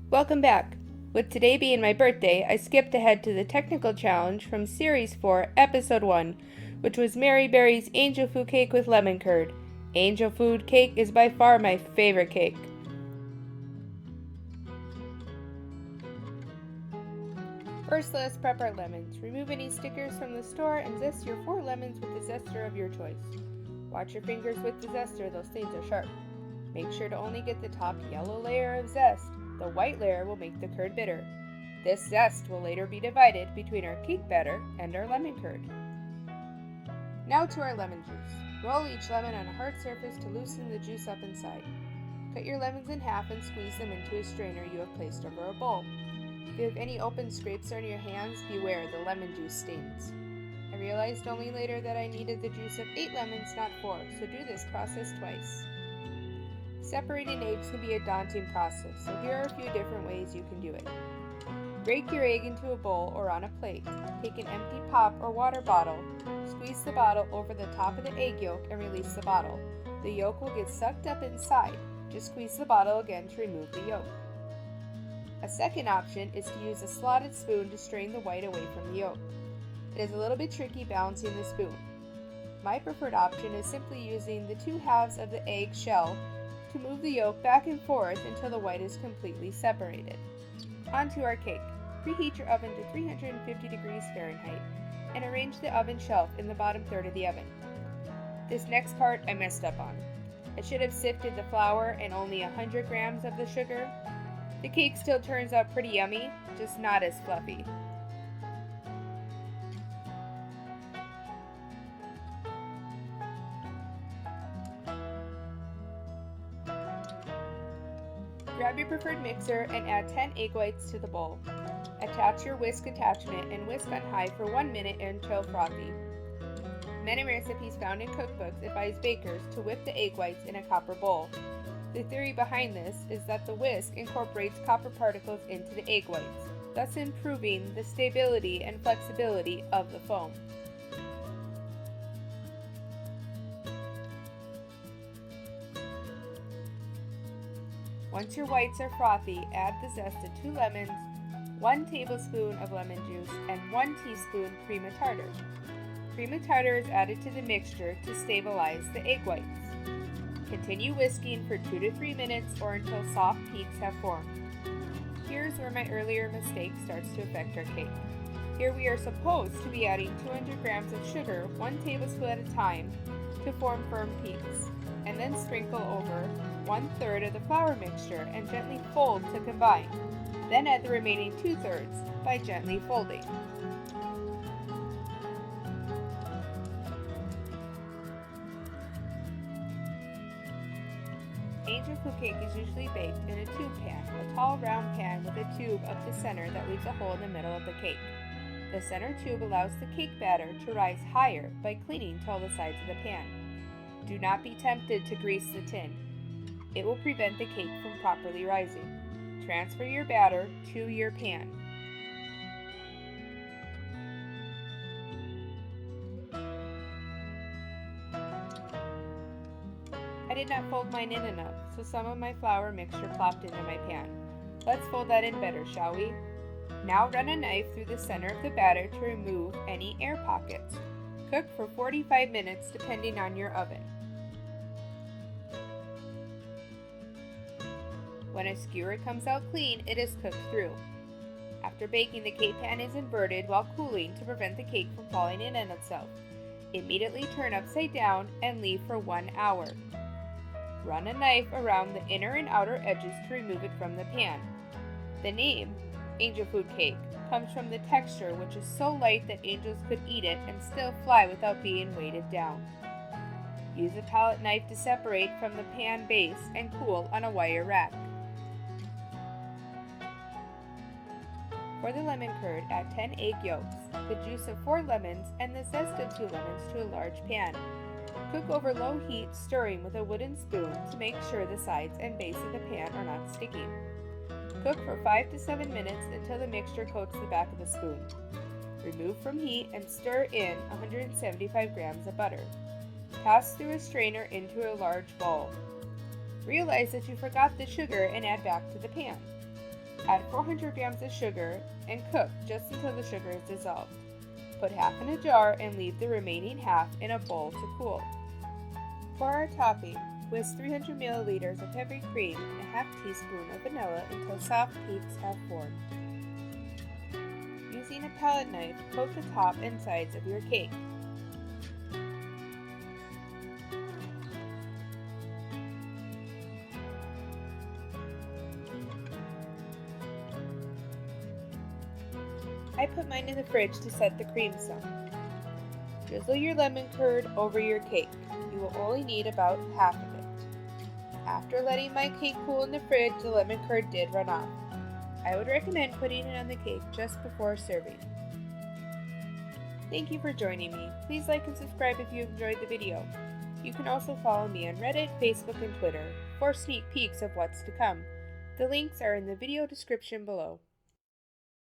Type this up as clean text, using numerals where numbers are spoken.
Welcome back. With today being my birthday, I skipped ahead to the technical challenge from Series 4, Episode 1, which was Mary Berry's angel food cake with lemon curd. Angel food cake is by far my favorite cake. First, let us prep our lemons. Remove any stickers from the store and zest your 4 lemons with the zester of your choice. Watch your fingers with the zester, those things are sharp. Make sure to only get the top yellow layer of zest. The white layer will make the curd bitter. This zest will later be divided between our cake batter and our lemon curd. Now to our lemon juice. Roll each lemon on a hard surface to loosen the juice up inside. Cut your lemons in half and squeeze them into a strainer you have placed over a bowl. If you have any open scrapes on your hands, beware, the lemon juice stains. I realized only later that I needed the juice of 8 lemons, not 4, so do this process twice. Separating eggs can be a daunting process, so here are a few different ways you can do it. Break your egg into a bowl or on a plate. Take an empty pop or water bottle, squeeze the bottle over the top of the egg yolk and release the bottle. The yolk will get sucked up inside. Just squeeze the bottle again to remove the yolk. A second option is to use a slotted spoon to strain the white away from the yolk. It is a little bit tricky balancing the spoon. My preferred option is simply using the 2 halves of the egg shell to move the yolk back and forth until the white is completely separated. Onto our cake. Preheat your oven to 350 degrees Fahrenheit and arrange the oven shelf in the bottom third of the oven. This next part I messed up on. I should have sifted the flour and only 100 grams of the sugar. The cake still turns out pretty yummy, just not as fluffy. Grab your preferred mixer and add 10 egg whites to the bowl. Attach your whisk attachment and whisk on high for 1 minute until frothy. Many recipes found in cookbooks advise bakers to whip the egg whites in a copper bowl. The theory behind this is that the whisk incorporates copper particles into the egg whites, thus improving the stability and flexibility of the foam. Once your whites are frothy, add the zest of 2 lemons, 1 tablespoon of lemon juice, and 1 teaspoon crema tartar. Crema tartar is added to the mixture to stabilize the egg whites. Continue whisking for 2 to 3 minutes or until soft peaks have formed. Here's where my earlier mistake starts to affect our cake. Here we are supposed to be adding 200 grams of sugar 1 tablespoon at a time to form firm peaks, and then sprinkle over 1/3 of the flour mixture and gently fold to combine. Then add the remaining 2/3 by gently folding. Angel food cake is usually baked in a tube pan, a tall round pan with a tube up the center that leaves a hole in the middle of the cake. The center tube allows the cake batter to rise higher by cleaning to all the sides of the pan. Do not be tempted to grease the tin. It will prevent the cake from properly rising. Transfer your batter to your pan. I did not fold mine in enough, so some of my flour mixture plopped into my pan. Let's fold that in better, shall we? Now run a knife through the center of the batter to remove any air pockets. Cook for 45 minutes depending on your oven. When a skewer comes out clean, it is cooked through. After baking, the cake pan is inverted while cooling to prevent the cake from falling in on itself. Immediately turn upside down and leave for 1 hour. Run a knife around the inner and outer edges to remove it from the pan. The name, angel food cake, comes from the texture, which is so light that angels could eat it and still fly without being weighted down. Use a palette knife to separate from the pan base and cool on a wire rack. For the lemon curd, add 10 egg yolks, the juice of 4 lemons, and the zest of 2 lemons to a large pan. Cook over low heat, stirring with a wooden spoon to make sure the sides and base of the pan are not sticky. Cook for 5 to 7 minutes until the mixture coats the back of the spoon. Remove from heat and stir in 175 grams of butter. Toss through a strainer into a large bowl. Realize that you forgot the sugar and add back to the pan. Add 400 grams of sugar and cook just until the sugar is dissolved. Put half in a jar and leave the remaining half in a bowl to cool. For our topping, whisk 300 milliliters of heavy cream and a half teaspoon of vanilla until soft peaks have formed. Using a palette knife, coat the top and sides of your cake. I put mine in the fridge to set the cream some. Drizzle your lemon curd over your cake. You will only need about half of it. After letting my cake cool in the fridge, the lemon curd did run off. I would recommend putting it on the cake just before serving. Thank you for joining me. Please like and subscribe if you enjoyed the video. You can also follow me on Reddit, Facebook, and Twitter for sneak peeks of what's to come. The links are in the video description below.